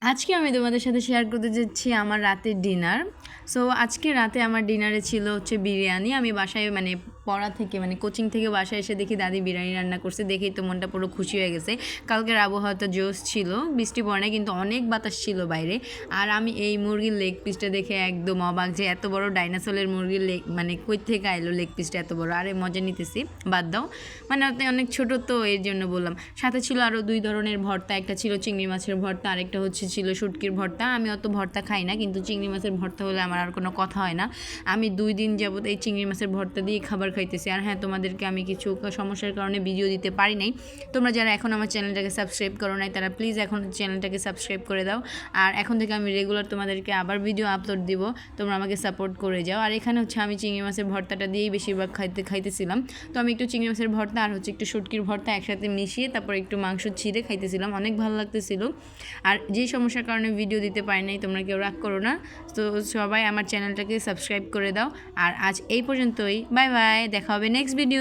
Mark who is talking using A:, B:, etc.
A: আজকে আমি তোমাদের সাথে শেয়ার করতে যাচ্ছি আমার রাতের ডিনার। সো আজকে রাতে আমার ডিনারে ছিল হচ্ছে বিরিয়ানি। আমি বাসায় পড়া থেকে কোচিং থেকে বাসায় এসে দেখি দাদি বিরিয়ানি রান্না করছে, দেখেই তো মনটা পুরো খুশি হয়ে গেছে। কালকের আবহাওয়াটা জোস ছিল, বৃষ্টি পড়ে না কিন্তু অনেক বাতাস ছিল বাইরে। আর আমি এই মুরগির লেগ পিসটা দেখে একদম অবাক যে এত বড় ডাইনোসরের মুরগির লেগ কই থেকে আইলো লেগ পিসটা এত বড়। আরে মজা নিতেছি, বাদ দাও, অনেক ছোট তো এর জন্য বললাম। সাথে ছিল আরও 2 ধরনের ভর্তা, একটা ছিল চিংড়ি মাছের ভর্তা, আরেকটা ছিল শুটকির ভর্তা। আমি অত ভর্তা খাই না, কিন্তু চিংড়ি মাছের ভর্তা হলে আমার আর কোনো কথা হয় না। আমি 2 দিন যাবত এই চিংড়ি মাছের ভর্তা দিয়ে খাবার খাইতেছি। আর হ্যাঁ, তোমাদেরকে আমি কিছু সমস্যার কারণে ভিডিও দিতে পারি নাই। তোমরা যারা এখন আমার চ্যানেলটাকে সাবস্ক্রাইব করো নাই তারা প্লিজ এখন চ্যানেলটাকে সাবস্ক্রাইব করে দাও। আর এখন থেকে আমি রেগুলার তোমাদেরকে আবার ভিডিও আপলোড দিব, তোমরা আমাকে সাপোর্ট করে যাও। আর এখানে আমি চিংড়ি মাছের ভর্তাটা দিয়েই বেশিরভাগ খাইতেছিলাম। তো আমি একটু চিংড়ি মাছের ভর্তা আর একটু শুটকির ভর্তা একসাথে মিশিয়ে তারপর একটু মাংস ছিঁড়ে খাইতেছিলাম, অনেক ভালো লাগতেছিল। আর যেই সমস্যার কারণে ভিডিও দিতে পারি নাই, তোমরা কেউ রাগ করো না। তো সবাই আমার চ্যানেলটাকে সাবস্ক্রাইব করে দাও। আর আজ এই পর্যন্তই, বাই বাই, দেখা হবে নেক্সট ভিডিও।